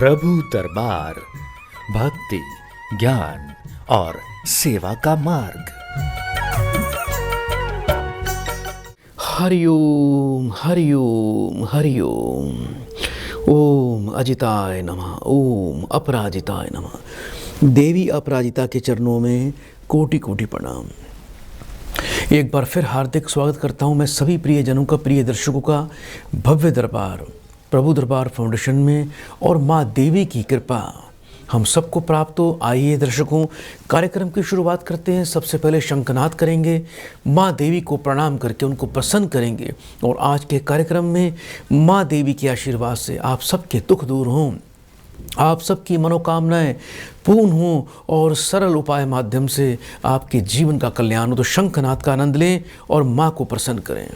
प्रभु दरबार भक्ति, ज्ञान और सेवा का मार्ग। हरिओम हरिओम हरिओम। ओम अजिताय नमः, ओम अपराजिताय नमः। देवी अपराजिता के चरणों में कोटि कोटि प्रणाम। एक बार फिर हार्दिक स्वागत करता हूं मैं सभी प्रियजनों का, प्रिय दर्शकों का भव्य दरबार प्रभु दरबार फाउंडेशन में। और माँ देवी की कृपा हम सबको प्राप्त हो। आइए दर्शकों, कार्यक्रम की शुरुआत करते हैं। सबसे पहले शंखनाद करेंगे, माँ देवी को प्रणाम करके उनको प्रसन्न करेंगे। और आज के कार्यक्रम में माँ देवी के आशीर्वाद से आप सबके दुख दूर हों, आप सबकी मनोकामनाएं पूर्ण हों और सरल उपाय माध्यम से आपके जीवन का कल्याण हो। तो शंखनाद का आनंद लें और माँ को प्रसन्न करें।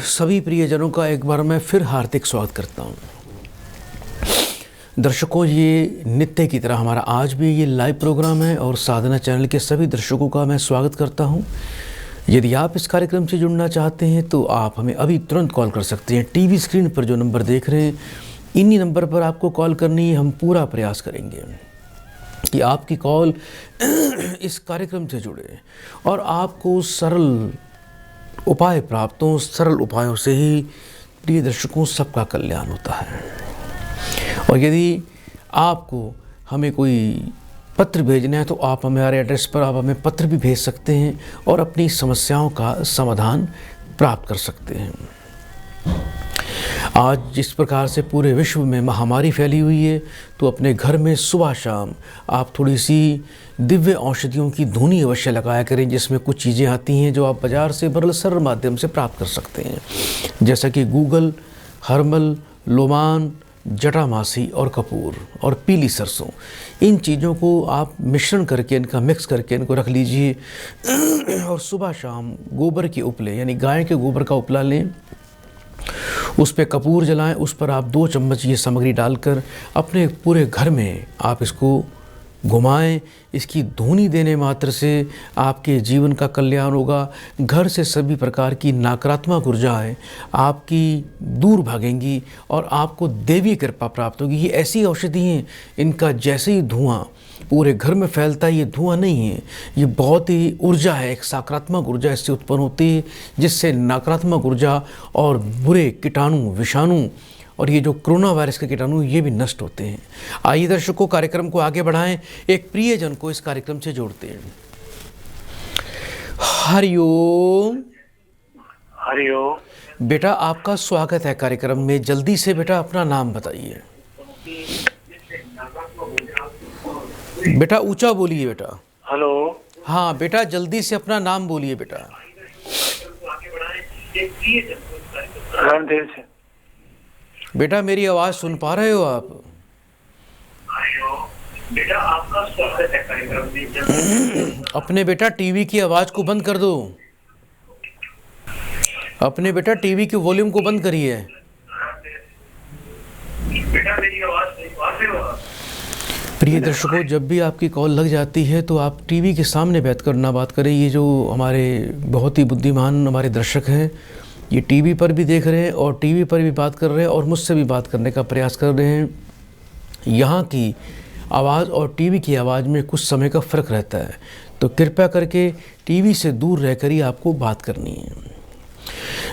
सभी प्रियजनों का एक बार मैं फिर हार्दिक स्वागत करता हूं। दर्शकों, ये नित्य की तरह हमारा आज भी ये लाइव प्रोग्राम है और साधना चैनल के सभी दर्शकों का मैं स्वागत करता हूं। यदि आप इस कार्यक्रम से जुड़ना चाहते हैं तो आप हमें अभी तुरंत कॉल कर सकते हैं। टीवी स्क्रीन पर जो नंबर देख रहे हैं, इन्हीं नंबर पर आपको कॉल करनी है। हम पूरा प्रयास करेंगे कि आपकी कॉल इस कार्यक्रम से जुड़े और आपको सरल उपाय प्राप्त हो। सरल उपायों से ही प्रिय दर्शकों सबका कल्याण होता है। और यदि आपको हमें कोई पत्र भेजना है तो आप हमारे एड्रेस पर आप हमें पत्र भी भेज सकते हैं और अपनी समस्याओं का समाधान प्राप्त कर सकते हैं। आज जिस प्रकार से पूरे विश्व में महामारी फैली हुई है, तो अपने घर में सुबह शाम आप थोड़ी सी दिव्य औषधियों की धूनी अवश्य लगाया करें, जिसमें कुछ चीज़ें आती हैं जो आप बाज़ार से सरल माध्यम से प्राप्त कर सकते हैं, जैसा कि गूगल, हर्बल, लोमान, जटामासी और कपूर और पीली सरसों। इन चीज़ों को आप मिश्रण करके, इनका मिक्स करके इनको रख लीजिए और सुबह शाम गोबर के उपले यानी गाय के गोबर का उपला लें, उस पर कपूर जलाएं, उस पर आप 2 चम्मच ये सामग्री डालकर अपने पूरे घर में आप इसको घुमाएं। इसकी धूनी देने मात्र से आपके जीवन का कल्याण होगा। घर से सभी प्रकार की नकारात्मक ऊर्जाएं आपकी दूर भागेंगी और आपको देवी कृपा प्राप्त होगी। ये ऐसी औषधि हैं, इनका जैसे ही धुआं पूरे घर में फैलता है, ये धुआं नहीं है, ये बहुत ही ऊर्जा है, एक सकारात्मक ऊर्जा इससे उत्पन्न होती है, जिससे नकारात्मक ऊर्जा और बुरे कीटाणु, विषाणु और ये जो कोरोना वायरस के कीटाणु, ये भी नष्ट होते हैं। आइए दर्शकों, कार्यक्रम को आगे बढ़ाएं, एक प्रियजन को इस कार्यक्रम से जोड़ते हैं। हरिओम हरिओम। बेटा, आपका स्वागत है कार्यक्रम में। जल्दी से बेटा अपना नाम बताइए। बेटा ऊंचा बोलिए बेटा। हेलो। हाँ बेटा, जल्दी से अपना नाम बोलिए बेटा। रामदेव से। बेटा मेरी आवाज़ सुन पा रहे हो आप? बेटा आपका स्वागत है कार्यक्रम में। अपने बेटा टीवी की आवाज़ को बंद कर दो। अपने बेटा टीवी के वॉल्यूम को बंद करिए। बेटा मेरी आवाज़ सुन पा रहे हो आप? प्रिय दर्शकों, जब भी आपकी कॉल लग जाती है तो आप टीवी के सामने बैठकर ना बात करें। ये जो हमारे बहुत ही बुद्धिमान हमारे दर्शक हैं, ये टीवी पर भी देख रहे हैं और टीवी पर भी बात कर रहे हैं और मुझसे भी बात करने का प्रयास कर रहे हैं। यहाँ की आवाज़ और टीवी की आवाज़ में कुछ समय का फ़र्क रहता है, तो कृपया करके टीवी से दूर रहकर ही आपको बात करनी है।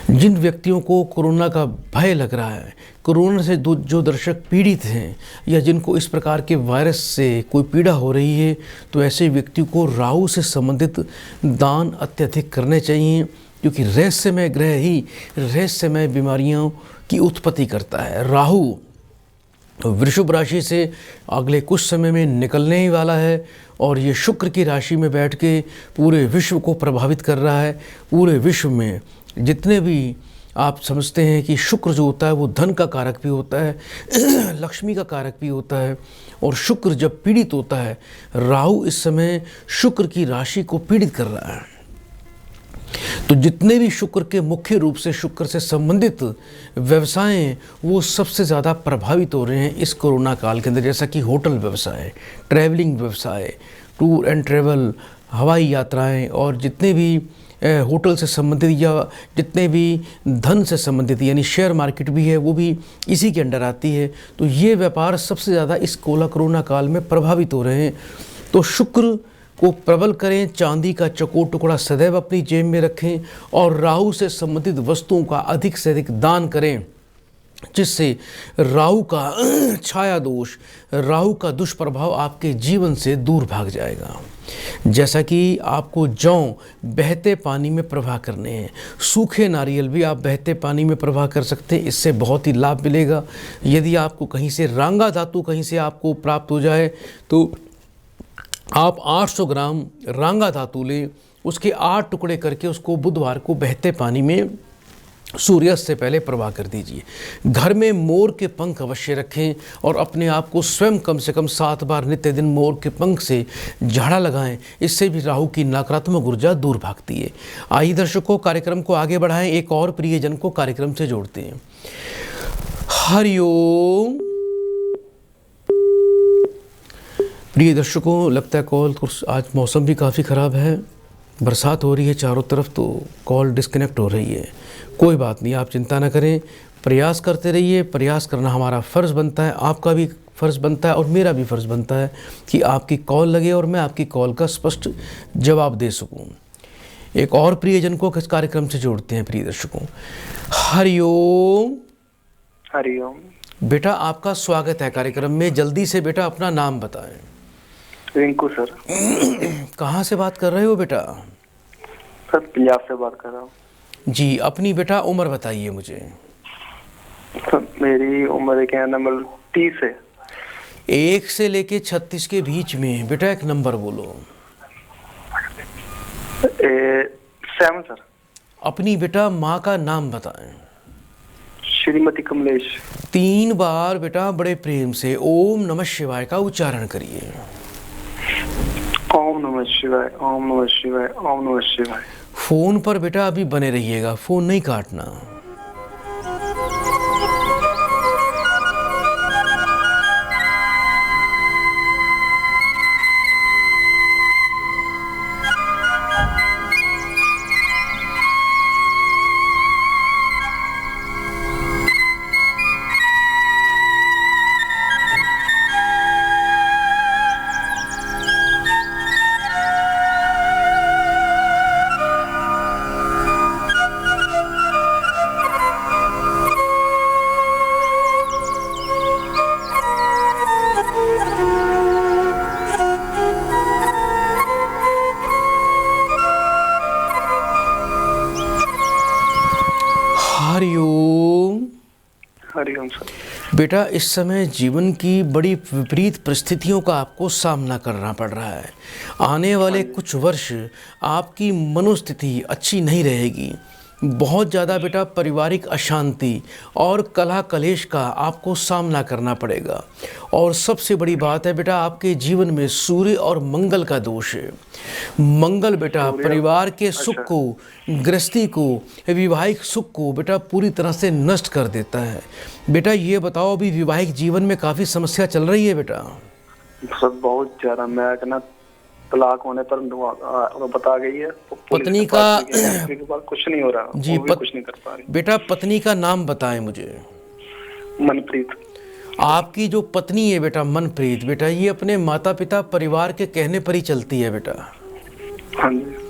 जिन व्यक्तियों को कोरोना का भय लग रहा है, कोरोना से जो दर्शक पीड़ित हैं या जिनको इस प्रकार के वायरस से कोई पीड़ा हो रही है, तो ऐसे व्यक्तियों को राहु से संबंधित दान अत्यधिक करने चाहिए, क्योंकि रहस्यमय ग्रह ही रहस्यमय बीमारियों की उत्पत्ति करता है। राहु वृषभ राशि से अगले कुछ समय में निकलने ही वाला है और ये शुक्र की राशि में बैठ के पूरे विश्व को प्रभावित कर रहा है। पूरे विश्व में जितने भी आप समझते हैं कि शुक्र जो होता है वो धन का कारक भी होता है, लक्ष्मी का कारक भी होता है। और शुक्र जब पीड़ित होता है, राहु इस समय शुक्र की राशि को पीड़ित कर रहा है, तो जितने भी शुक्र के मुख्य रूप से शुक्र से संबंधित व्यवसाय हैं वो सबसे ज़्यादा प्रभावित हो रहे हैं इस कोरोना काल के अंदर, जैसा कि होटल व्यवसाय, ट्रैवलिंग व्यवसाय, टूर एंड ट्रैवल, हवाई यात्राएं, और जितने भी होटल से संबंधित या जितने भी धन से संबंधित, यानी शेयर मार्केट भी है वो भी इसी के अंडर आती है। तो ये व्यापार सबसे ज़्यादा इस कोरोना काल में प्रभावित हो रहे हैं। तो शुक्र को प्रबल करें, चांदी का चकोर टुकड़ा सदैव अपनी जेब में रखें और राहु से संबंधित वस्तुओं का अधिक से अधिक दान करें, जिससे राहु का छाया दोष, राहु का दुष्प्रभाव आपके जीवन से दूर भाग जाएगा। जैसा कि आपको जौ बहते पानी में प्रवाह करने हैं, सूखे नारियल भी आप बहते पानी में प्रवाह कर सकते हैं, इससे बहुत ही लाभ मिलेगा। यदि आपको कहीं से रांगा धातु कहीं से आपको प्राप्त हो जाए तो आप 800 ग्राम रांगा धातु लें, उसके 8 टुकड़े करके उसको बुधवार को बहते पानी में सूर्यास्त से पहले प्रवाह कर दीजिए। घर में मोर के पंख अवश्य रखें और अपने आप को स्वयं कम से कम 7 बार नित्य दिन मोर के पंख से झाड़ा लगाएं, इससे भी राहु की नकारात्मक ऊर्जा दूर भागती है। आइए दर्शकों, कार्यक्रम को आगे बढ़ाएं, एक और प्रियजन को कार्यक्रम से जोड़ते हैं। हरिओम। प्रिय दर्शकों, लगता है कॉल, आज मौसम भी काफ़ी ख़राब है, बरसात हो रही है चारों तरफ, तो कॉल डिस्कनेक्ट हो रही है। कोई बात नहीं, आप चिंता ना करें, प्रयास करते रहिए। प्रयास करना हमारा फ़र्ज़ बनता है, आपका भी फ़र्ज़ बनता है और मेरा भी फ़र्ज़ बनता है कि आपकी कॉल लगे और मैं आपकी कॉल का स्पष्ट जवाब दे सकूं। एक और प्रियजन को इस कार्यक्रम से जोड़ते हैं। प्रिय दर्शकों, हरिओम। हरिओम। बेटा आपका स्वागत है कार्यक्रम में। जल्दी से बेटा अपना नाम बताएं। रिंकू सर। कहाँ से बात कर रहे हो बेटा? सर पंजाब से बात कर रहा हूँ। जी, अपनी बेटा उम्र बताइए मुझे। सर मेरी उम्र क्या है, नंबर 30 है। 1 से लेके 36 के बीच में। बेटा एक नंबर बोलो। 7 सर। अपनी बेटा माँ का नाम बताएं। श्रीमती कमलेश। 3 बार बेटा बड़े प्रेम से ओम नमः शिवाय का उच्चारण करिए। ओम नमः शिवाय, ओम नमः शिवाय, ओम नमः शिवाय। फोन पर बेटा अभी बने रहिएगा, फोन नहीं काटना। हरिओम। हरिओम सर। बेटा इस समय जीवन की बड़ी विपरीत परिस्थितियों का आपको सामना करना पड़ रहा है। आने वाले कुछ वर्ष आपकी मनोस्थिति अच्छी नहीं रहेगी। बहुत ज़्यादा बेटा पारिवारिक अशांति और कलह कलेश का आपको सामना करना पड़ेगा। और सबसे बड़ी बात है बेटा, आपके जीवन में सूर्य और मंगल का दोष है। मंगल बेटा परिवार के सुख को, गृहस्थी को, वैवाहिक सुख को बेटा पूरी तरह से नष्ट कर देता है। बेटा ये बताओ, अभी वैवाहिक जीवन में काफ़ी समस्या चल रही है बेटा? सर बहुत ज़्यादा। मैं कहना तलाक होने पर बता गई है पत्नी का कुछ नहीं हो रहा जी, कुछ नहीं कर पा रही। बेटा पत्नी का नाम बताएं मुझे। मनप्रीत। आपकी जो पत्नी है बेटा मनप्रीत, बेटा ये अपने माता पिता परिवार के कहने पर ही चलती है बेटा। हाँ जी।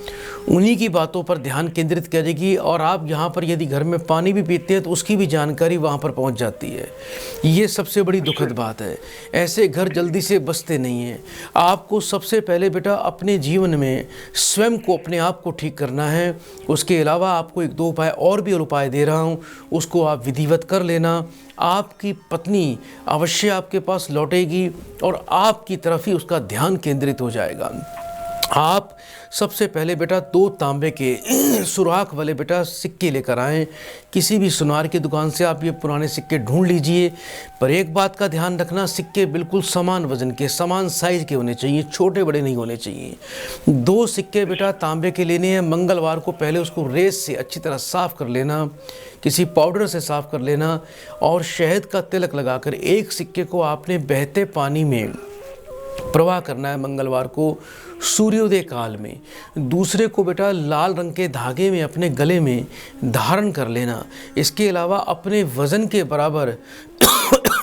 उन्हीं की बातों पर ध्यान केंद्रित करेगी और आप यहाँ पर यदि घर में पानी भी पीते हैं तो उसकी भी जानकारी वहाँ पर पहुँच जाती है। ये सबसे बड़ी दुखद बात है। ऐसे घर जल्दी से बसते नहीं हैं। आपको सबसे पहले बेटा अपने जीवन में स्वयं को, अपने आप को ठीक करना है। उसके अलावा आपको 1-2 उपाय और भी उपाय दे रहा हूँ, उसको आप विधिवत कर लेना। आपकी पत्नी अवश्य आपके पास लौटेगी और आपकी तरफ ही उसका ध्यान केंद्रित हो जाएगा। आप सबसे पहले बेटा 2 तांबे के सुराख वाले बेटा सिक्के लेकर आएँ। किसी भी सुनार की दुकान से आप ये पुराने सिक्के ढूंढ लीजिए। पर एक बात का ध्यान रखना, सिक्के बिल्कुल समान वजन के, समान साइज़ के होने चाहिए, छोटे बड़े नहीं होने चाहिए। 2 सिक्के बेटा तांबे के लेने हैं। मंगलवार को पहले उसको रेत से अच्छी तरह साफ़ कर लेना, किसी पाउडर से साफ़ कर लेना और शहद का तिलक लगाकर एक सिक्के को आपने बहते पानी में प्रवाह करना है मंगलवार को सूर्योदय काल में। दूसरे को बेटा लाल रंग के धागे में अपने गले में धारण कर लेना। इसके अलावा अपने वज़न के बराबर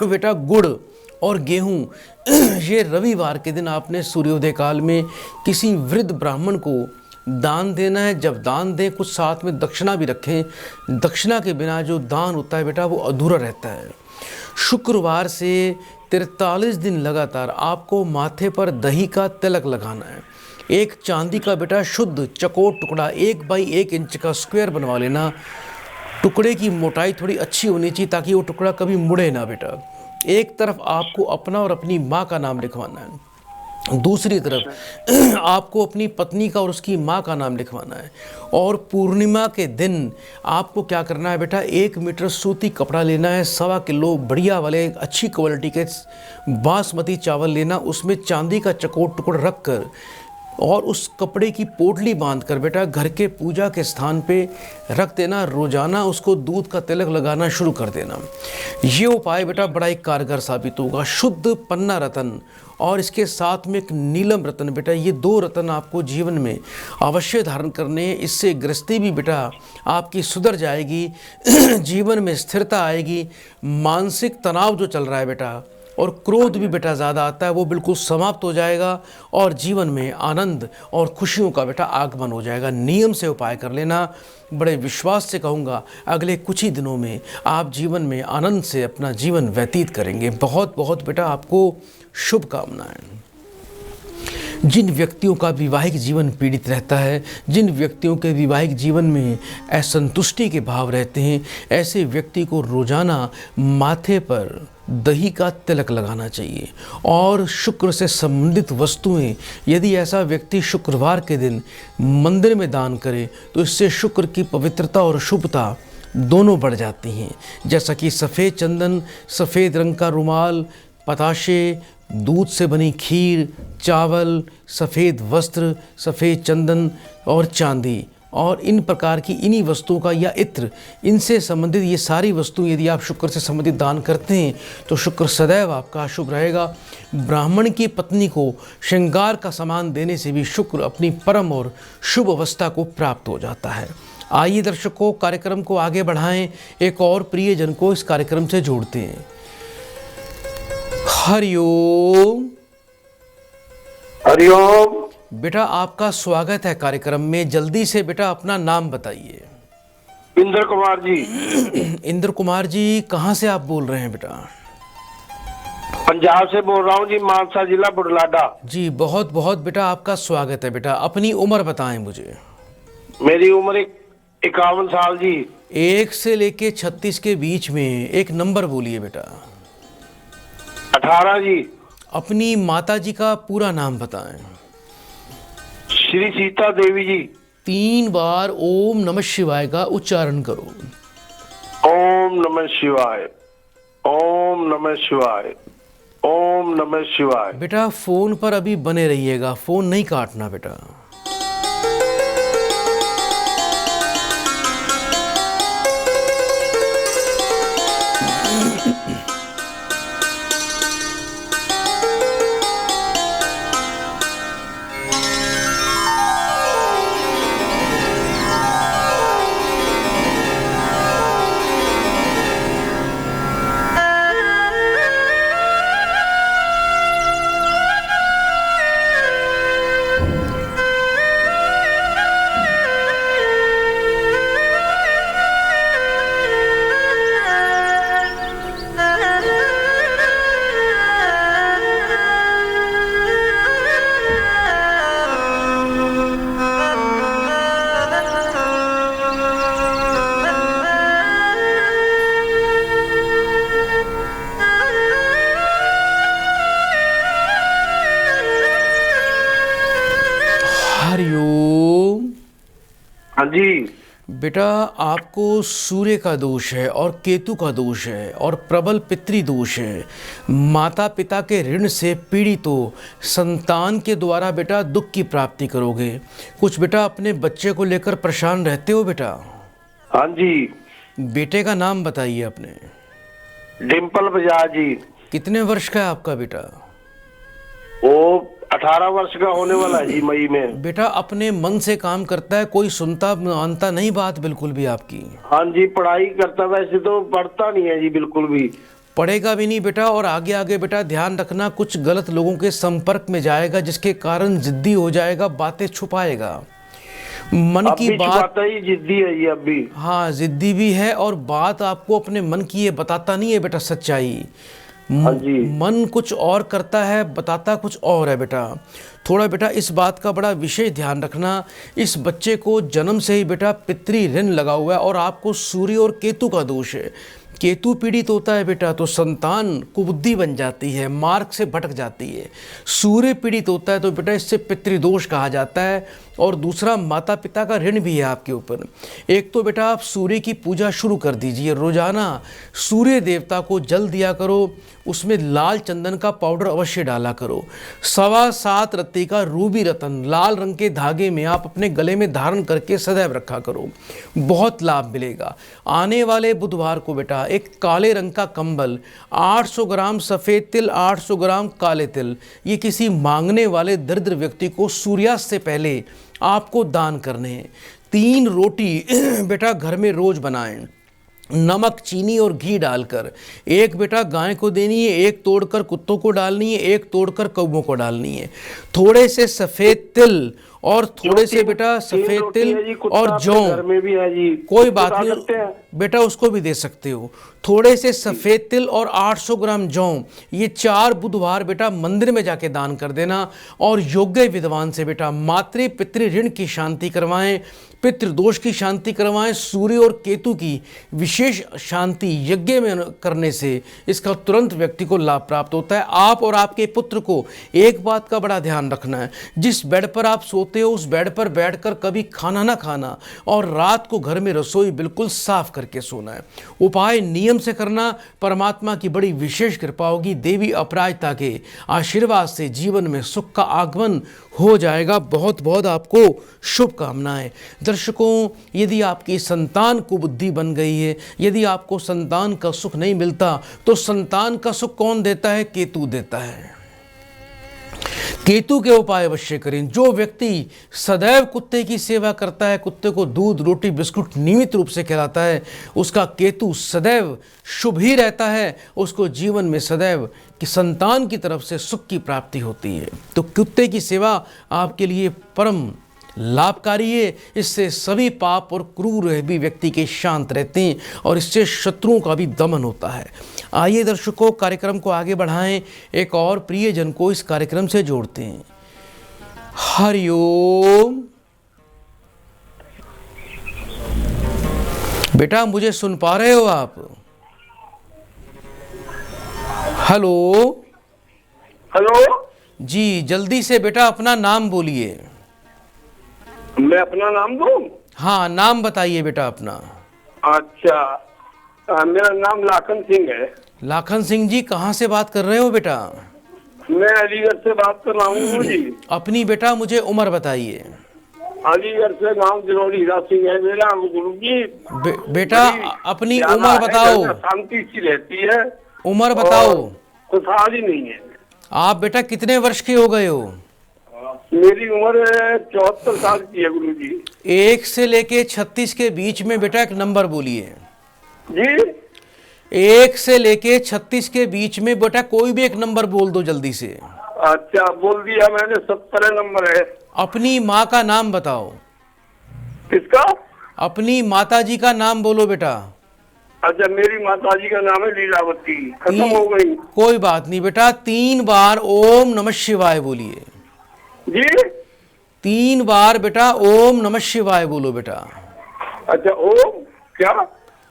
बेटा गुड़ और गेहूँ ये रविवार के दिन आपने सूर्योदय काल में किसी वृद्ध ब्राह्मण को दान देना है। जब दान दें कुछ साथ में दक्षिणा भी रखें। दक्षिणा के बिना जो दान होता है बेटा वो अधूरा रहता है। शुक्रवार से 43 दिन लगातार आपको माथे पर दही का तिलक लगाना है। एक चांदी का बेटा शुद्ध चकोर टुकड़ा 1 बाई 1 इंच का स्क्वायर बनवा लेना। टुकड़े की मोटाई थोड़ी अच्छी होनी चाहिए ताकि वो टुकड़ा कभी मुड़े ना बेटा। एक तरफ आपको अपना और अपनी माँ का नाम लिखवाना है, दूसरी तरफ आपको अपनी पत्नी का और उसकी माँ का नाम लिखवाना है। और पूर्णिमा के दिन आपको क्या करना है बेटा, 1 मीटर सूती कपड़ा लेना है, 1.25 किलो बढ़िया वाले अच्छी क्वालिटी के बासमती चावल लेना, उसमें चांदी का चकोर टुकड़ा रख कर और उस कपड़े की पोटली बांधकर बेटा घर के पूजा के स्थान पे रख देना। रोजाना उसको दूध का तिलक लगाना शुरू कर देना। ये उपाय बेटा बड़ा ही कारगर साबित होगा। शुद्ध पन्ना रतन और इसके साथ में एक नीलम रतन बेटा, ये 2 रतन आपको जीवन में अवश्य धारण करने हैं। इससे गृहस्थी भी बेटा आपकी सुधर जाएगी, जीवन में स्थिरता आएगी, मानसिक तनाव जो चल रहा है बेटा और क्रोध भी बेटा ज़्यादा आता है वो बिल्कुल समाप्त हो जाएगा और जीवन में आनंद और खुशियों का बेटा आगमन हो जाएगा। नियम से उपाय कर लेना। बड़े विश्वास से कहूँगा अगले कुछ ही दिनों में आप जीवन में आनंद से अपना जीवन व्यतीत करेंगे। बहुत बहुत बेटा आपको शुभकामनाएं। जिन व्यक्तियों का वैवाहिक जीवन पीड़ित रहता है, जिन व्यक्तियों के वैवाहिक जीवन में असंतुष्टि के भाव रहते हैं, ऐसे व्यक्ति को रोजाना माथे पर दही का तिलक लगाना चाहिए। और शुक्र से संबंधित वस्तुएं यदि ऐसा व्यक्ति शुक्रवार के दिन मंदिर में दान करे तो इससे शुक्र की पवित्रता और शुभता दोनों बढ़ जाती हैं। जैसा कि सफ़ेद चंदन, सफ़ेद रंग का रुमाल, पताशे, दूध से बनी खीर, चावल, सफ़ेद वस्त्र, सफ़ेद चंदन और चांदी और इन प्रकार की इन्हीं वस्तुओं का या इत्र, इनसे संबंधित ये सारी वस्तुएं यदि आप शुक्र से संबंधित दान करते हैं तो शुक्र सदैव आपका शुभ रहेगा। ब्राह्मण की पत्नी को श्रृंगार का सामान देने से भी शुक्र अपनी परम और शुभ अवस्था को प्राप्त हो जाता है। आइए दर्शकों, कार्यक्रम को आगे बढ़ाएं, एक और प्रियजन को इस कार्यक्रम से जोड़ते हैं। हरिओम। हरिओम। बेटा आपका स्वागत है कार्यक्रम में। जल्दी से बेटा अपना नाम बताइए। इंद्र कुमार जी। इंद्र कुमार जी, कहाँ से आप बोल रहे हैं बेटा? पंजाब से बोल रहा हूँ जी, मानसा जिला बुढ़लाडा। जी बहुत बहुत बेटा आपका स्वागत है बेटा। अपनी उम्र बताएं मुझे। मेरी उम्र 51 साल जी। 1 से लेके 36 के बीच में एक नंबर बोलिए बेटा। 18 जी। अपनी माता जी का पूरा नाम बताएं। श्री सीता देवी जी। 3 बार ओम नमः शिवाय का उच्चारण करो। ओम नमः शिवाय, ओम नमः शिवाय, ओम नमः शिवाय। बेटा फोन पर अभी बने रहिएगा, फोन नहीं काटना बेटा। हाँ जी। बेटा आपको सूर्य का दोष है और केतु का दोष है और प्रबल पितृ दोष है। माता पिता के ऋण से पीड़ित हो, संतान के द्वारा बेटा दुख की प्राप्ति करोगे। कुछ बेटा अपने बच्चे को लेकर परेशान रहते हो बेटा? हाँ जी। बेटे का नाम बताइए अपने। डिम्पल बजाज जी। कितने वर्ष का है आपका बेटा? वो 18 वर्ष का होने वाला है जी मई में। बेटा अपने मन से काम करता है, कोई सुनता मानता नहीं बात बिल्कुल भी आपकी? हाँ जी, पढ़ाई करता, वैसे तो पढ़ता नहीं है जी बिल्कुल भी। पढ़ेगा भी नहीं बेटा। और आगे आगे बेटा ध्यान रखना, कुछ गलत लोगों के संपर्क में जाएगा जिसके कारण जिद्दी हो जाएगा, बातें छुपाएगा। मन अब की भी बात छुपाता ही जिद्दी है जी अब भी। हाँ जिद्दी भी है, और बात आपको अपने मन की ये बताता नहीं है बेटा सच्चाई। हाँ जी। मन कुछ और करता है, बताता कुछ और है बेटा। थोड़ा बेटा इस बात का बड़ा विशेष ध्यान रखना। इस बच्चे को जन्म से ही बेटा पितृ ऋण लगा हुआ है और आपको सूर्य और केतु का दोष है। केतु पीड़ित होता है बेटा तो संतान कुबुद्धि बन जाती है, मार्ग से भटक जाती है। सूर्य पीड़ित होता है तो बेटा इससे पितृदोष कहा जाता है। और दूसरा माता पिता का ऋण भी है आपके ऊपर। एक तो बेटा आप सूर्य की पूजा शुरू कर दीजिए, रोजाना सूर्य देवता को जल दिया करो, उसमें लाल चंदन का पाउडर अवश्य डाला करो। 7.25 रत्ती का रूबी रतन लाल रंग के धागे में आप अपने गले में धारण करके सदैव रखा करो, बहुत लाभ मिलेगा। आने वाले बुधवार को बेटा एक काले रंग का कंबल, 800 ग्राम सफ़ेद तिल, 800 ग्राम काले तिल, ये किसी मांगने वाले दरिद्र व्यक्ति को सूर्यास्त से पहले आपको दान करने हैं। 3 रोटी बेटा घर में रोज बनाएं, नमक चीनी और घी डालकर। एक बेटा गाय को देनी है, एक तोड़कर कुत्तों को डालनी है, एक तोड़कर कौवों को डालनी है। थोड़े से सफ़ेद तिल और थोड़े से बेटा सफ़ेद तिल और जौ, घर में भी है जी, कोई बात नहीं बेटा उसको भी दे सकते हो। थोड़े से सफ़ेद तिल और 800 ग्राम जौ, ये 4 बुधवार बेटा मंदिर में जाके दान कर देना। और योग्य विद्वान से बेटा मातृ पितृ ऋण की शांति करवाएं, पितृदोष की शांति करवाएं। सूर्य और केतु की विशेष शांति यज्ञ में करने से इसका तुरंत व्यक्ति को लाभ प्राप्त होता है। आप और आपके पुत्र को एक बात का बड़ा ध्यान रखना है, जिस बेड पर आप सोते हो उस बेड पर बैठकर कभी खाना ना खाना, और रात को घर में रसोई बिल्कुल साफ करके सोना है। उपाय नियम से करना, परमात्मा की बड़ी विशेष कृपा होगी। देवी अपराजिता के आशीर्वाद से जीवन में सुख का आगमन हो जाएगा। बहुत बहुत आपको शुभकामनाएं। दर्शकों, यदि आपकी संतान को बुद्धि बन गई है, यदि आपको संतान का सुख नहीं मिलता, तो संतान का सुख कौन देता है? केतु देता है। केतु के उपाय अवश्य करें। जो व्यक्ति सदैव कुत्ते की सेवा करता है, कुत्ते को दूध रोटी बिस्कुट नियमित रूप से खिलाता है, उसका केतु सदैव शुभ ही रहता है। उसको जीवन में सदैव कि संतान की तरफ से सुख की प्राप्ति होती है। तो कुत्ते की सेवा आपके लिए परम लाभकारी है। इससे सभी पाप और क्रूर भी व्यक्ति के शांत रहते हैं और इससे शत्रुओं का भी दमन होता है। आइए दर्शकों, कार्यक्रम को आगे बढ़ाएं, एक और प्रियजन को इस कार्यक्रम से जोड़ते हैं। हरिओम। बेटा मुझे सुन पा रहे हो आप? हेलो। हेलो जी, जल्दी से बेटा अपना नाम बोलिए। मैं अपना नाम दूं? हाँ, नाम बताइए बेटा अपना। अच्छा, मेरा नाम लाखन सिंह है। लाखन सिंह जी, कहाँ से बात कर रहे हो बेटा? मैं अलीगढ़ से बात कर रहा हूँ जी। अपनी बेटा मुझे उम्र बताइए। अलीगढ़ से नाम जनौरी हीरा सिंह है मेरा गुरु जी। बेटा अपनी उम्र बताओ। शांति सी रहती है। उम्र बताओ। खुशहाली नहीं है। आप बेटा कितने वर्ष के हो गए हो? मेरी उम्र 74 साल की है गुरु जी। 1 से लेके 36 के बीच में बेटा एक नंबर बोलिए जी। 1 से लेके 36 के बीच में बेटा कोई भी एक नंबर बोल दो जल्दी से। अच्छा, बोल दिया मैंने। 17 नंबर है। अपनी माँ का नाम बताओ। किसका? अपनी माता जी का नाम बोलो बेटा। अच्छा, मेरी माता जी का नाम है लीलावती। खत्म हो गई। कोई बात नहीं बेटा, 3 बार ओम नमः शिवाय बोलिए जी। 3 बार बेटा ओम नमः शिवाय बोलो बेटा। अच्छा, ओम क्या?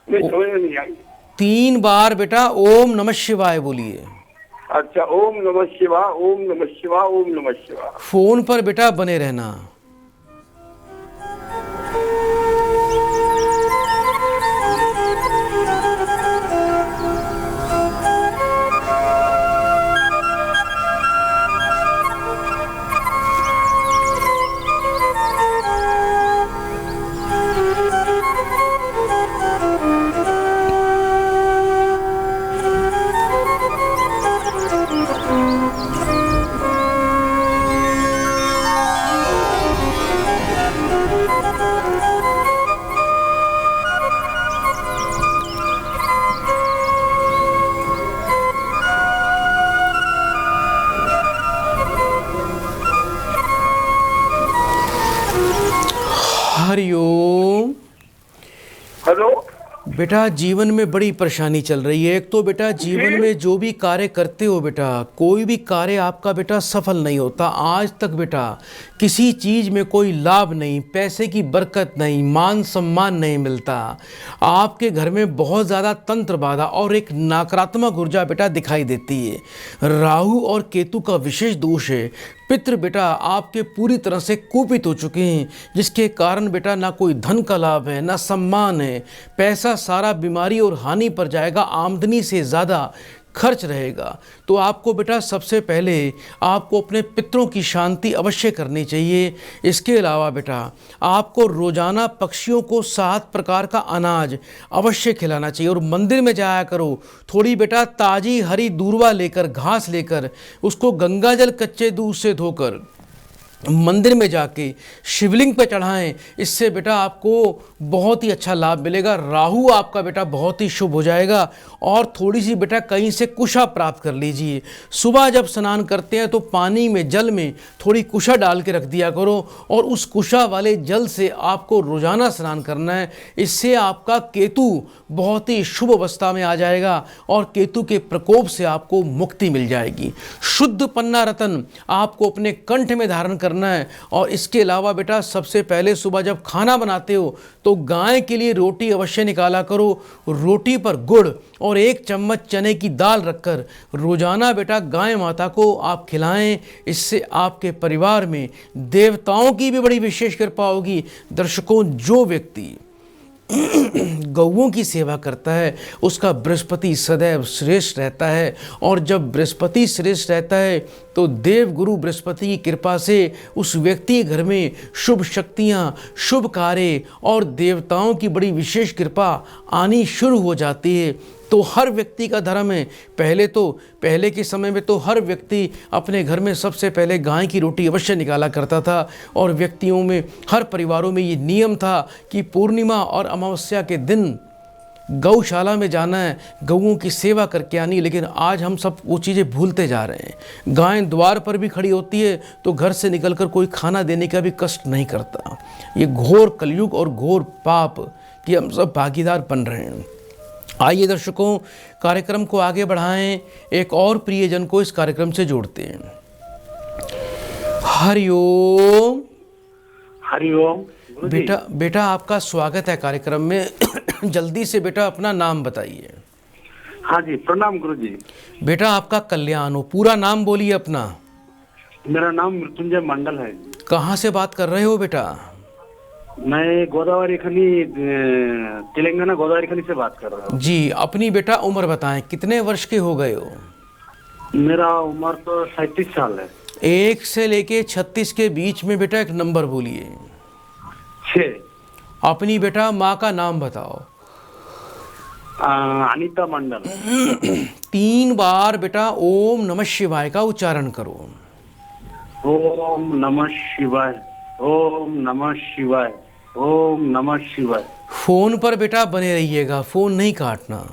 मैं समझ में नहीं आई। 3 बार बेटा ओम नमः शिवाय बोलिए। अच्छा, ओम नमः शिवाय, ओम नमः शिवाय, ओम नमः शिवाय। फोन पर बेटा बने रहना। बेटा जीवन में बड़ी परेशानी चल रही है। एक तो बेटा जीवन में जो भी कार्य करते हो बेटा, कोई भी कार्य आपका बेटा सफल नहीं होता। आज तक बेटा किसी चीज़ में कोई लाभ नहीं, पैसे की बरकत नहीं, मान सम्मान नहीं मिलता। आपके घर में बहुत ज़्यादा तंत्र बाधा और एक नकारात्मक ऊर्जा बेटा दिखाई देती है। राहु और केतु का विशेष दोष है। पितृ बेटा आपके पूरी तरह से कुपित हो चुके हैं, जिसके कारण बेटा ना कोई धन का लाभ है, ना सम्मान है। पैसा सारा बीमारी और हानि पर जाएगा, आमदनी से ज़्यादा खर्च रहेगा। तो आपको बेटा सबसे पहले आपको अपने पितरों की शांति अवश्य करनी चाहिए। इसके अलावा बेटा आपको रोजाना पक्षियों को 7 प्रकार का अनाज अवश्य खिलाना चाहिए और मंदिर में जाया करो। थोड़ी बेटा ताज़ी हरी दूर्वा लेकर, घास लेकर, उसको गंगाजल कच्चे दूध से धोकर मंदिर में जाके शिवलिंग पे चढ़ाएं। इससे बेटा आपको बहुत ही अच्छा लाभ मिलेगा। राहु आपका बेटा बहुत ही शुभ हो जाएगा। और थोड़ी सी बेटा कहीं से कुशा प्राप्त कर लीजिए। सुबह जब स्नान करते हैं तो पानी में, जल में थोड़ी कुशा डाल के रख दिया करो और उस कुशा वाले जल से आपको रोजाना स्नान करना है। इससे आपका केतु बहुत ही शुभ अवस्था में आ जाएगा और केतु के प्रकोप से आपको मुक्ति मिल जाएगी। शुद्ध पन्ना रतन आपको अपने कंठ में धारण करना है। और इसके अलावा बेटा सबसे पहले सुबह जब खाना बनाते हो तो गाय के लिए रोटी अवश्य निकाला करो। रोटी पर गुड़ और 1 चम्मच चने की दाल रखकर रोजाना बेटा गाय माता को आप खिलाएं। इससे आपके परिवार में देवताओं की भी बड़ी विशेष कृपा होगी। दर्शकों, जो व्यक्ति गौओं की सेवा करता है उसका बृहस्पति सदैव श्रेष्ठ रहता है। और जब बृहस्पति श्रेष्ठ रहता है तो देव गुरु बृहस्पति की कृपा से उस व्यक्ति के घर में शुभ शक्तियाँ, शुभ कार्य और देवताओं की बड़ी विशेष कृपा आनी शुरू हो जाती है। तो हर व्यक्ति का धर्म है। पहले के समय में तो हर व्यक्ति अपने घर में सबसे पहले गाय की रोटी अवश्य निकाला करता था। और व्यक्तियों में, हर परिवारों में ये नियम था कि पूर्णिमा और अमावस्या के दिन गौशाला में जाना है, गौओं की सेवा करके आनी। लेकिन आज हम सब वो चीज़ें भूलते जा रहे हैं। गाय द्वार पर भी खड़ी होती है तो घर से निकलकर कोई खाना देने का भी कष्ट नहीं करता। ये घोर कलयुग और घोर पाप की हम सब भागीदार बन रहे हैं। आइए दर्शकों, कार्यक्रम को आगे बढ़ाएं। एक और प्रियजन को इस कार्यक्रम से जोड़ते हैं। हरिओम। हरिओम। बेटा आपका स्वागत है कार्यक्रम में। जल्दी से बेटा अपना नाम बताइए। हाँ जी, प्रणाम गुरु जी। बेटा आपका कल्याण हो। पूरा नाम बोलिए अपना। मेरा नाम मृत्युंजय मंडल है। कहाँ से बात कर रहे हो बेटा? मैं गोदावरी खनी, तेलंगाना गोदावरी खनी से बात कर रहा हूँ जी। अपनी बेटा उम्र बताएं, कितने वर्ष के हो गए हो? मेरा उम्र तो 37 साल है। 1 से लेके 36 के बीच में बेटा एक नंबर बोलिए। 6। अपनी बेटा माँ का नाम बताओ। अनीता मंडल। 3 बार बेटा ओम नमः शिवाय का उच्चारण करो। ओम नमः शिवाय, ओम नमः शिवाय, ओम नमः शिवाय। फोन पर बेटा बने रहिएगा, फोन नहीं काटना।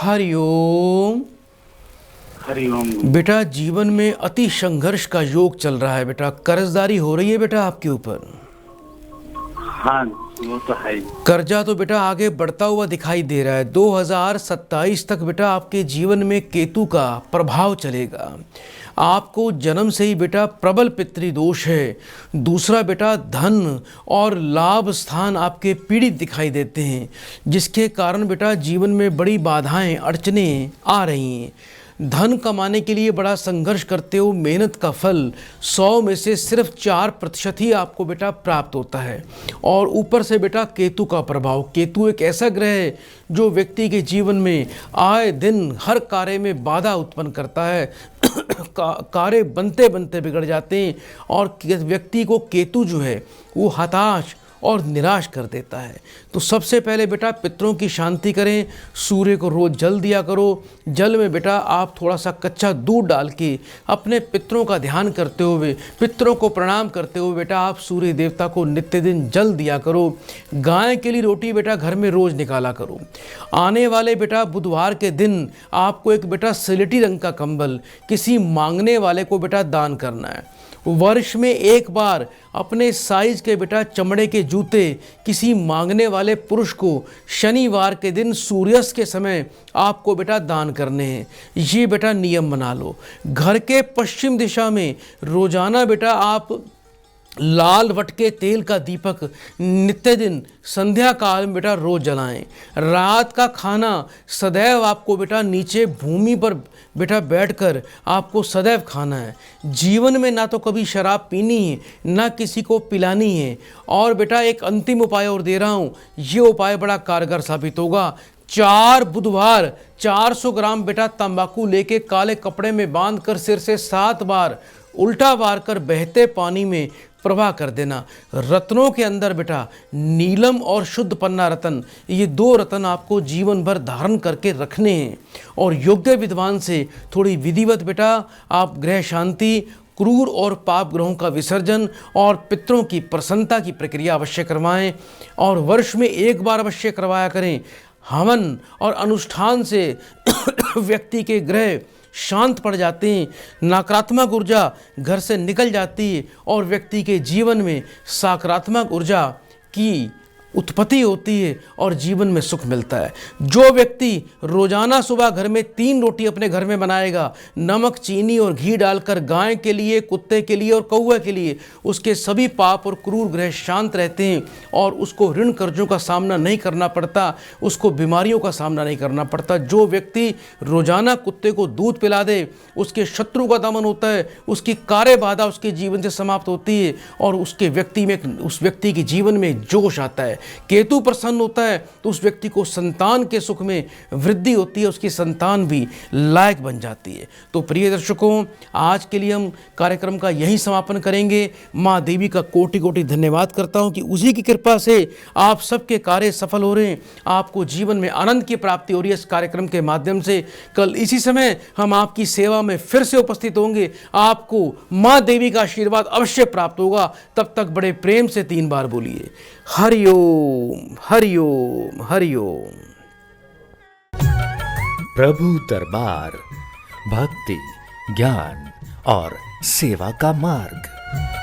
हरिओम। हरिओम। बेटा जीवन में अति संघर्ष का योग चल रहा है बेटा। कर्जदारी हो रही है बेटा आपके ऊपर। हाँ, वो तो है। कर्जा तो बेटा आगे बढ़ता हुआ दिखाई दे रहा है। 2027 तक बेटा आपके जीवन में केतु का प्रभाव चलेगा। आपको जन्म से ही बेटा प्रबल पितृदोष है। दूसरा बेटा धन और लाभ स्थान आपके पीड़ित दिखाई देते हैं, जिसके कारण बेटा जीवन में बड़ी बाधाएं, अड़चनें आ रही हैं। धन कमाने के लिए बड़ा संघर्ष करते हो, मेहनत का फल 100 में से सिर्फ 4% ही आपको बेटा प्राप्त होता है। और ऊपर से बेटा केतु का प्रभाव, केतु एक ऐसा ग्रह है जो व्यक्ति के जीवन में आए दिन हर कार्य में बाधा उत्पन्न करता है। कार्य बनते बनते बिगड़ जाते हैं और व्यक्ति को केतु जो है वो हताश और निराश कर देता है। तो सबसे पहले बेटा पितरों की शांति करें, सूर्य को रोज़ जल दिया करो। जल में बेटा आप थोड़ा सा कच्चा दूध डाल के अपने पितरों का ध्यान करते हुए, पितरों को प्रणाम करते हुए बेटा आप सूर्य देवता को नित्य दिन जल दिया करो। गाय के लिए रोटी बेटा घर में रोज़ निकाला करो। आने वाले बेटा बुधवार के दिन आपको एक बेटा सिलेटी रंग का कंबल किसी मांगने वाले को बेटा दान करना है। वर्ष में एक बार अपने साइज के बेटा चमड़े के जूते किसी मांगने वाले पुरुष को शनिवार के दिन सूर्यास्त के समय आपको बेटा दान करने हैं। ये बेटा नियम बना लो। घर के पश्चिम दिशा में रोजाना बेटा आप लाल वटके तेल का दीपक नित्य दिन संध्या काल में बेटा रोज जलाएं। रात का खाना सदैव आपको बेटा नीचे भूमि पर बेटा बैठकर आपको सदैव खाना है। जीवन में ना तो कभी शराब पीनी है, ना किसी को पिलानी है। और बेटा एक अंतिम उपाय और दे रहा हूँ, ये उपाय बड़ा कारगर साबित होगा। 4 बुधवार 400 ग्राम बेटा तंबाकू लेके काले कपड़े में बांधकर सिर से 7 बार उल्टा वार कर बहते पानी में प्रवाह कर देना। रत्नों के अंदर बेटा नीलम और शुद्ध पन्ना रत्न, ये 2 रत्न आपको जीवन भर धारण करके रखने हैं। और योग्य विद्वान से थोड़ी विधिवत बेटा आप ग्रह शांति, क्रूर और पाप ग्रहों का विसर्जन और पितरों की प्रसन्नता की प्रक्रिया अवश्य करवाएं। और वर्ष में एक बार अवश्य करवाया करें। हवन और अनुष्ठान से व्यक्ति के ग्रह शांत पड़ जाते हैं, नकारात्मक ऊर्जा घर से निकल जाती है और व्यक्ति के जीवन में सकारात्मक ऊर्जा की उत्पत्ति होती है और जीवन में सुख मिलता है। जो व्यक्ति रोजाना सुबह घर में 3 रोटी अपने घर में बनाएगा, नमक, चीनी और घी डालकर, गाय के लिए, कुत्ते के लिए और कौवे के लिए, उसके सभी पाप और क्रूर ग्रह शांत रहते हैं और उसको ऋण कर्जों का सामना नहीं करना पड़ता, उसको बीमारियों का सामना नहीं करना पड़ता। जो व्यक्ति रोजाना कुत्ते को दूध पिला दे, उसके शत्रु का दमन होता है, उसकी कार्य बाधा उसके जीवन से समाप्त होती है और उस व्यक्ति के जीवन में जोश आता है। केतु प्रसन्न होता है तो उस व्यक्ति को संतान के सुख में वृद्धि होती है, उसकी संतान भी लायक बन जाती है। तो प्रिय दर्शकों, आज के लिए हम कार्यक्रम का यही समापन करेंगे। माँ देवी का कोटि कोटि धन्यवाद करता हूँ कि उसी की कृपा से आप सबके कार्य सफल हो रहे हैं, आपको जीवन में आनंद की प्राप्ति हो रही है इस कार्यक्रम के माध्यम से। कल इसी समय हम आपकी सेवा में फिर से उपस्थित होंगे। आपको माँ देवी का आशीर्वाद अवश्य प्राप्त होगा। तब तक बड़े प्रेम से 3 बार बोलिए हरिओम हरिओम हरिओम। प्रभु दरबार, भक्ति, ज्ञान और सेवा का मार्ग।